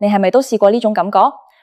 你係咪都試過呢種感覺？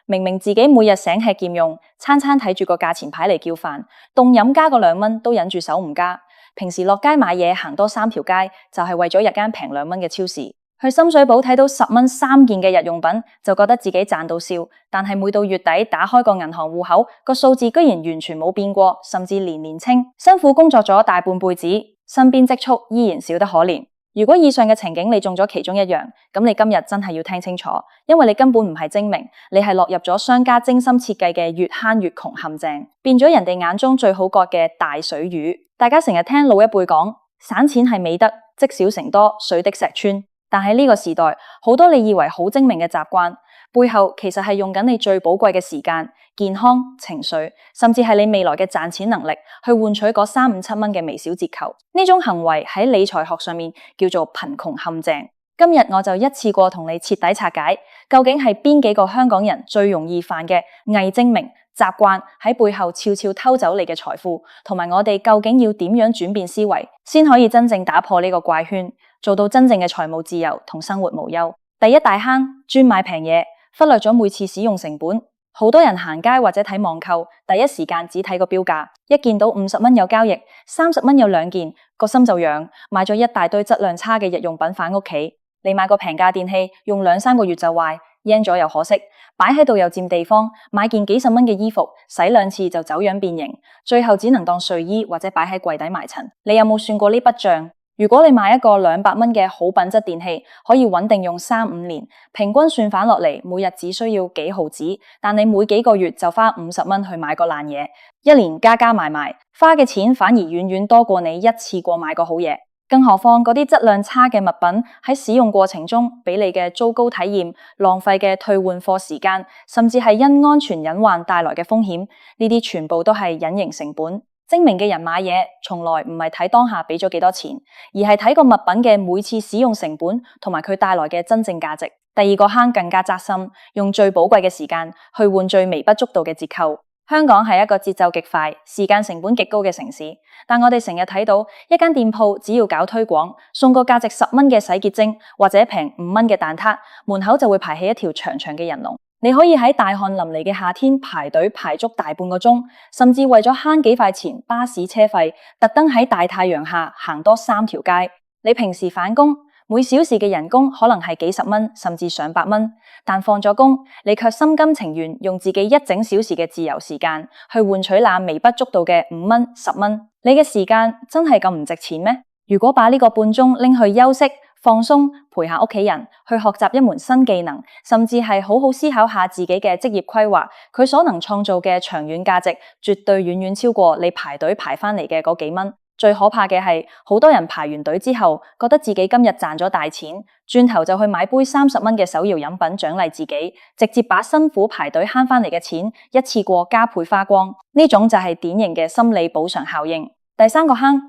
明明自己每日醒吃儉用，餐餐睇住個價錢牌嚟叫飯，凍飲加個2蚊都忍住手唔加。平時落街買嘢行多3條街，就係為咗日間平2蚊嘅超市。去深水埗睇到10蚊3件嘅日用品，就覺得自己賺到笑。但係每到月底打開個銀行戶口，個數字居然完全冇變過，甚至年年清。辛苦工作咗大半輩子，身邊積蓄依然少得可憐。如果以上嘅情景你中咗其中一樣，咁你今日真係要聽清楚，因為你根本唔係精明，你係落入咗商家精心設計嘅越慳越窮陷阱，變咗人哋眼中最好割嘅大水魚。大家成日聽老一輩講，省錢係美德，積少成多，水滴石穿。但喺呢個時代，好多你以為好精明嘅習慣，背後其實係用緊你最寶貴嘅時間、健康、情緒，甚至係你未來嘅賺錢能力，去換取嗰3、5、7蚊嘅微小折扣。呢種行為喺理財學上面叫做貧窮陷阱。今日我就一次過同你徹底拆解，究竟係邊幾個香港人最容易犯嘅偽精明習慣喺背後悄悄偷走你嘅財富，同埋我哋究竟要點樣轉變思維，先可以真正打破呢個怪圈，做到真正嘅財務自由同生活無憂。第一大坑，專買平嘢，忽略咗每次使用成本。好多人行街或者睇網購，第一時間只睇個標價，一見到50蚊有交易，30蚊有2件，個心就癢，買咗一大堆質量差嘅日用品返屋企。你買個平價電器，用2、3個月就壞，扔咗又可惜，擺喺度又佔地方。買件幾十蚊嘅衣服，洗2次就走樣變形，最後只能當睡衣或者擺喺櫃底埋塵。你有冇算過呢筆賬？如果你買一個200蚊嘅好品質電器，可以穩定用3、5年，平均算返落嚟，每日只需要幾毫子，但你每幾個月就花50蚊去買個爛嘢，一年加埋，花嘅錢反而遠遠多過你一次過買個好嘢。更何況嗰啲質量差嘅物品喺使用過程中俾你嘅糟糕體驗、浪費嘅退換貨時間，甚至係因安全隱患帶來嘅風險，呢啲全部都係隱形成本。精明嘅人買嘢從來唔係睇當下俾咗幾多錢，而係睇個物品嘅每次使用成本同埋佢帶來嘅真正價值。第二個坑更加扎心，用最寶貴嘅時間去換最微不足道嘅折扣。香港係一個節奏極快、時間成本極高嘅城市，但我哋成日睇到一間店鋪只要搞推廣，送個價值10蚊嘅洗潔精或者平5蚊嘅蛋撻，門口就會排起一條長長嘅人龍。你可以喺大汗淋漓嘅夏天排隊排足大半個鐘，甚至為咗慳幾塊錢巴士車費，特登喺大太陽下行多3條街。你平時返工，每小時嘅人工可能係幾十蚊，甚至上百蚊，但放咗工，你卻心甘情願用自己一整小時嘅自由時間去換取那微不足道嘅5蚊、10蚊。你嘅時間真係咁唔值錢咩？如果把呢個半鐘拎去休息、放鬆，陪下屋企人，去學習一門新技能，甚至係好好思考下自己嘅職業規劃，佢所能創造嘅長遠價值，絕對遠遠超過你排隊排返嚟嘅嗰幾蚊。最可怕嘅係，好多人排完隊之後，覺得自己今日賺咗大錢，轉頭就去買杯30蚊嘅手搖飲品獎勵自己，直接把辛苦排隊慳返嚟嘅錢一次過加倍花光。呢種就係典型嘅心理補償效應。第三個坑，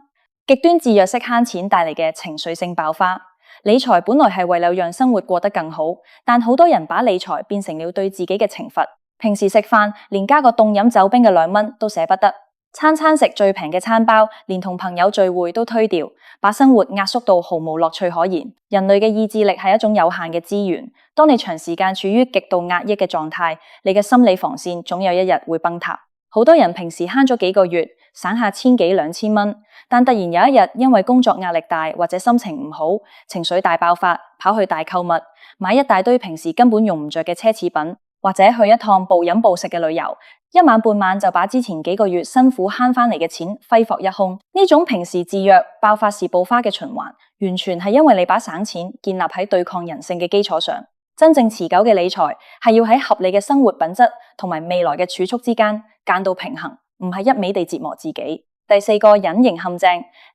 極端自虐式慳錢帶嚟嘅情緒性爆發。理財本來係為了讓生活過得更好，但好多人把理財變成了對自己嘅懲罰。平時食飯連加個凍飲走冰嘅2蚊都捨不得。餐餐食最平嘅餐包，連同朋友聚會都推掉，把生活壓縮到毫無樂趣可言。人類嘅意志力係一種有限嘅資源，當你長時間處於極度壓抑嘅狀態，你嘅心理防線總有一日會崩塌。好多人平時慳咗幾個月，省下1000幾2000蚊，但突然有一日因為工作壓力大或者心情唔好，情緒大爆發，跑去大購物，買一大堆平時根本用唔着嘅奢侈品，或者去一趟暴飲暴食嘅旅遊，一晚半晚就把之前幾個月辛苦慳返嚟嘅錢揮霍一空。呢種平時自虐爆發時暴發嘅循環，完全係因為你把省錢建立喺對抗人性嘅基礎上。真正持久嘅理財係要喺合理嘅生活品質同埋未來嘅儲蓄之間間到平衡，唔係一味地折磨自己。第四個隱形陷阱，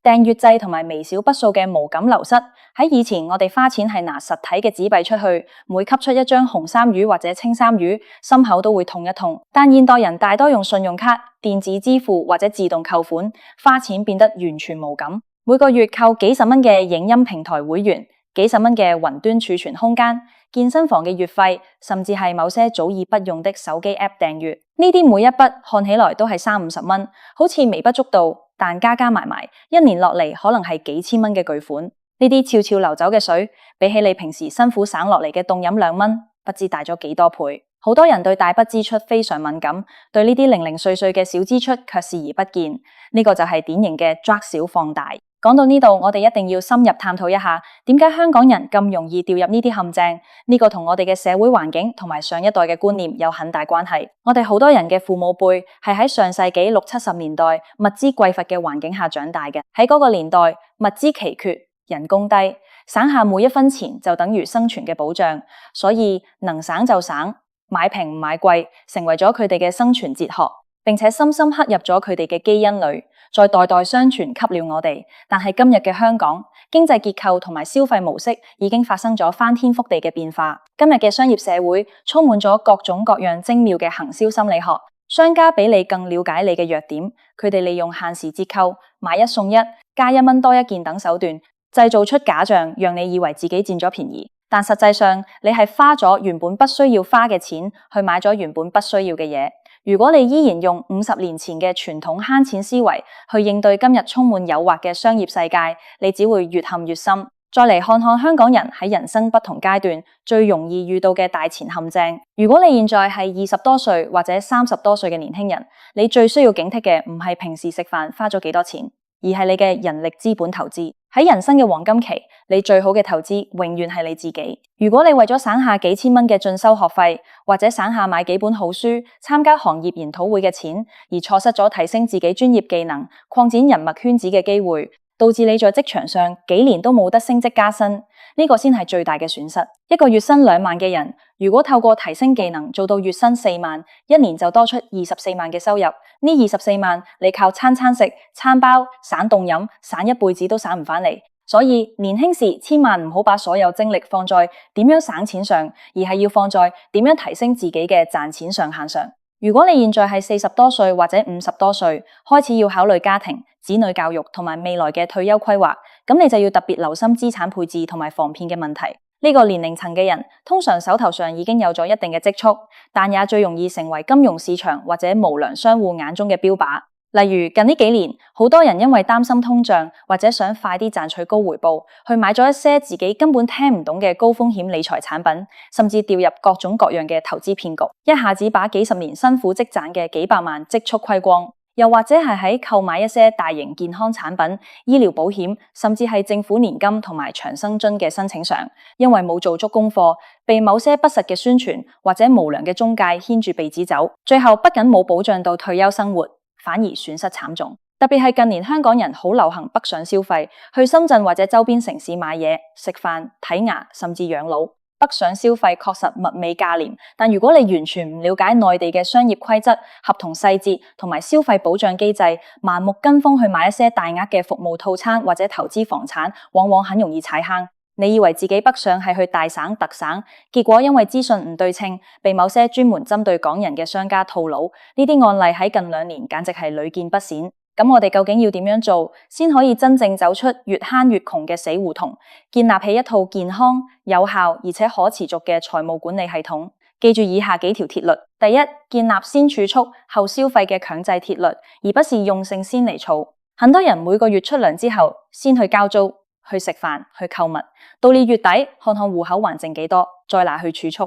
訂閱制同埋微小筆數嘅無感流失。喺以前我哋花錢係拿實體嘅紙幣出去，每吸出一張紅衫魚或者青衫魚，心口都會痛一痛。但現代人大多用信用卡、電子支付或者自動扣款，花錢變得完全無感。每個月扣幾十蚊嘅影音平台會員，幾十蚊嘅雲端儲存空間，健身房嘅月費，甚至係某些早已不用的手機 App 訂閱，呢啲每一筆看起來都係30-50蚊，好似微不足道，但加埋一年落嚟可能係幾千蚊嘅巨款。呢啲悄悄流走嘅水，比起你平時辛苦省落嚟嘅凍飲2蚊，不知大咗幾多倍。好多人對大筆支出非常敏感，對呢啲零零碎碎嘅小支出卻視而不見，呢個就係典型嘅抓小放大。講到呢度，我哋一定要深入探討一下，點解香港人咁容易掉入呢啲陷阱？呢個同我哋嘅社會環境同埋上一代嘅觀念有很大關係。我哋好多人嘅父母輩係喺上世紀60、70年代物資匱乏嘅環境下長大嘅，喺嗰個年代物資奇缺，人工低，省下每一分錢就等於生存嘅保障，所以能省就省，買平唔買貴，成為咗佢哋嘅生存哲學，並且深深刻入咗佢哋嘅基因裏，再代代相傳給了我哋。但係今日嘅香港，經濟結構同埋消費模式已經發生咗翻天覆地嘅變化。今日嘅商業社會充滿咗各種各樣精妙嘅行銷心理學，商家比你更了解你嘅弱點，佢哋利用限時折扣、買一送一、加1蚊多一件等手段，製造出假象，讓你以為自己佔咗便宜。但實際上，你係花咗原本不需要花嘅錢去買咗原本不需要嘅嘢。如果你依然用50年前嘅傳統慳錢思維去應對今日充滿誘惑嘅商業世界，你只會越陷越深。再嚟看看香港人喺人生不同階段最容易遇到嘅大錢陷阱。如果你現在係20多歲或者30多歲嘅年輕人，你最需要警惕嘅唔係平時食飯花咗幾多錢，而係你嘅人力資本投資。喺人生嘅黃金期，你最好嘅投資永遠係你自己。如果你為咗省下幾千蚊嘅進修學費，或者省下買幾本好書、參加行業研討會嘅錢，而錯失咗提升自己專業技能、擴展人脈圈子嘅機會，導致你在職場上幾年都冇得升職加薪，呢個先係最大嘅損失。一個月薪2萬嘅人，如果透過提升技能做到月薪4萬，一年就多出24萬嘅收入。呢24萬你靠餐餐食、餐包、散凍飲，散一輩子都散唔返嚟。所以年輕時千萬唔好把所有精力放在點樣省錢上，而係要放在點樣提升自己嘅賺錢上限上。如果你現在係40多歲或者50多歲，開始要考慮家庭、子女教育同埋未來嘅退休規劃，咁你就要特別留心資產配置同埋防騙嘅問題。呢個年齡層嘅人通常手頭上已經有咗一定嘅積蓄，但也最容易成為金融市場或者無良商戶眼中嘅標靶。例如近呢幾年，好多人因為擔心通脹或者想快啲賺取高回報，去買咗一些自己根本聽唔懂嘅高風險理財產品，甚至掉入各種各樣嘅投資騙局，一下子把幾十年辛苦積攢嘅幾百萬積蓄虧光。又或者係喺購買一些大型健康產品、醫療保險，甚至係政府年金同埋長生津嘅申請上，因為冇做足功課，被某些不實嘅宣傳或者無良嘅中介牽住鼻子走，最後不僅冇保障到退休生活，反而損失慘重。特別係近年香港人好流行北上消費，去深圳或者周邊城市買嘢、食飯、睇牙，甚至養老。北上消費確實物美價廉，但如果你完全唔了解內地嘅商業規則、合同細節同埋消費保障機制，盲目跟風去買一些大額嘅服務套餐或者投資房產，往往很容易踩坑。你以為自己北上係去大省特省，結果因為資訊唔對稱，被某些專門針對港人嘅商家套牢。呢啲案例喺近2年簡直係屢見不鮮。咁我哋究竟要點樣做，先可以真正走出越慳越窮嘅死胡同，建立起一套健康、有效而且可持續嘅財務管理系統？記住以下幾條鐵律：第一，建立先儲蓄後消費嘅強制鐵律，而不是用剩先嚟儲。很多人每個月出糧之後，先去交租、去食飯、去購物，到了月底看看戶口還剩幾多，再拿去儲蓄。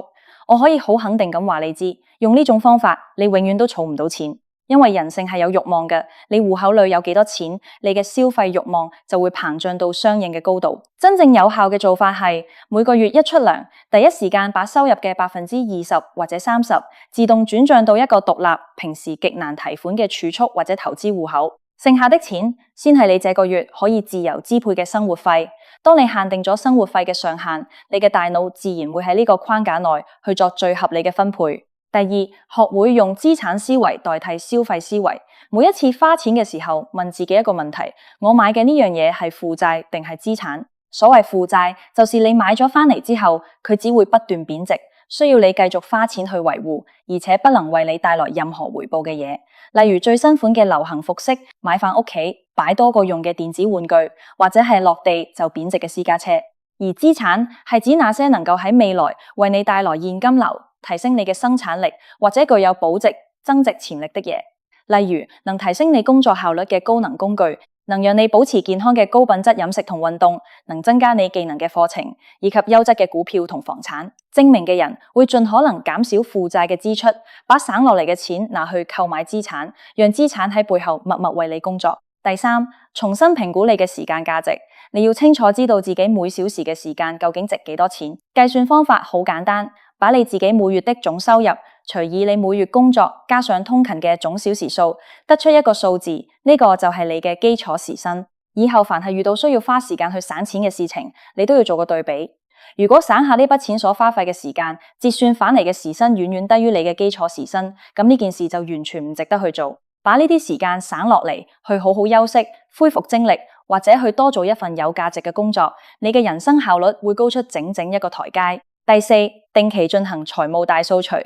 我可以好肯定咁話你知，用呢種方法，你永遠都儲唔到錢。因為人性係有慾望嘅，你戶口裏有幾多錢，你嘅消費慾望就會膨脹到相應嘅高度。真正有效嘅做法係每個月一出糧，第一時間把收入嘅20%或者30%自動轉賬到一個獨立、平時極難提款嘅儲蓄或者投資戶口，剩下的錢先係你這個月可以自由支配嘅生活費。當你限定咗生活費嘅上限，你嘅大腦自然會喺呢個框架內去做最合理嘅分配。第二，學會用資產思維代替消費思維。每一次花錢嘅時候，問自己一個問題：我買嘅呢樣嘢係負債定係資產？所謂負債，就是你買咗返嚟之後，佢只會不斷貶值，需要你繼續花錢去維護，而且不能為你帶來任何回報嘅嘢。例如最新款嘅流行服飾，買返屋企擺多個用嘅電子玩具，或者係落地就貶值嘅私家車。而資產係指那些能夠喺未來為你帶來現金流，提升你嘅生產力，或者具有保值增值潛力的嘢，例如能提升你工作效率嘅高能工具，能讓你保持健康嘅高品質飲食同運動，能增加你技能嘅課程，以及優質嘅股票同房產。精明嘅人會盡可能減少負債嘅支出，把省落嚟嘅錢拿去購買資產，讓資產喺背後默默為你工作。第三，重新評估你嘅時間價值。你要清楚知道自己每小時嘅時間究竟值幾多錢。計算方法好簡單，把你自己每月的總收入除以你每月工作加上通勤嘅總小時數，得出一個數字，呢個就係你嘅基礎時薪。以後凡係遇到需要花時間去省錢嘅事情，你都要做個對比。如果省下呢筆錢所花費嘅時間，折算返嚟嘅時薪遠遠低於你嘅基礎時薪，咁呢件事就完全唔值得去做。把呢啲時間省落嚟，去好好休息，恢復精力，或者去多做一份有價值嘅工作，你嘅人生效率會高出整整一個台階。第四，定期進行財務大掃除，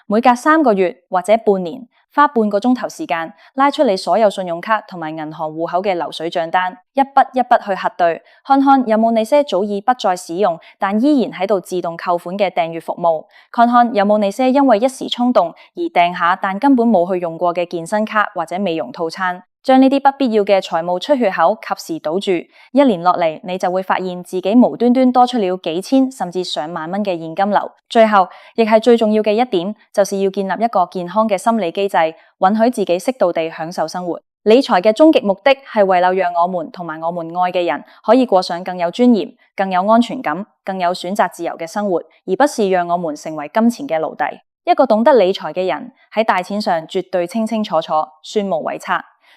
每隔3個月或者半年，花半個鐘頭時間拉出你所有信用卡同埋銀行戶口嘅流水賬單，一筆一筆去核對，看看有冇那些早已不再使用但依然喺度自動扣款嘅訂閱服務，看看有冇那些因為一時衝動而訂下但根本冇去用過嘅健身卡或者美容套餐。將呢啲不必要嘅財務出血口及時堵住，一年落嚟你就會發現自己無端端多出了幾千甚至上萬蚊嘅現金流。最後，亦係最重要嘅一點，就是要建立一個健康嘅心理機制，允許自己適度地享受生活。理財嘅終極目的係為了讓我們同埋我們愛嘅人可以過上更有尊嚴、更有安全感、更有選擇自由嘅生活，而不是讓我們成為金錢嘅奴隸。一個懂得理財嘅人喺大錢上絕對清清楚楚、算無遺策。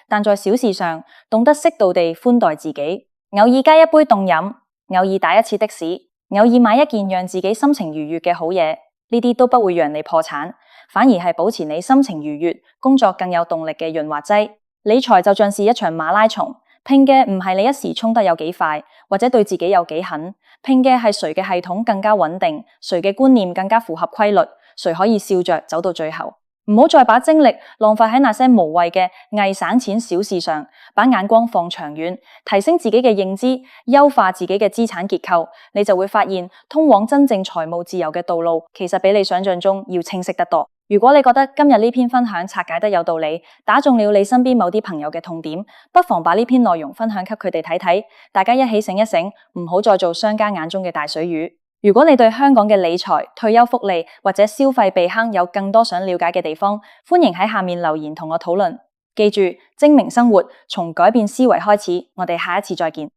但在小事上，懂得適度地寬待自己，偶爾加一杯凍飲，偶爾打一次的士，偶爾買一件讓自己心情愉悅嘅好嘢，呢啲都不會讓你破產，反而係保持你心情愉悅、工作更有動力嘅潤滑劑。理財就像是一場馬拉松，拼嘅唔係你一時衝得有幾快，或者對自己有幾狠，拼嘅係誰嘅系統更加穩定，誰嘅觀念更加符合規律，誰可以笑着走到最後。唔好再把精力浪費喺那些無謂嘅偽省錢小事上，把眼光放長遠，提升自己嘅認知，優化自己嘅資產結構，你就會發現通往真正財務自由嘅道路，其實比你想象中要清晰得多。如果你覺得今日呢篇分享拆解得有道理，打中了你身邊某啲朋友嘅痛點，不妨把呢篇內容分享給佢哋睇睇，大家一起醒一醒，唔好再做商家眼中嘅大水魚。如果你對香港嘅理財、退休福利或者消費避坑有更多想了解嘅地方，歡迎喺下面留言同我討論。記住，精明生活從改變思維開始，我哋下一次再見。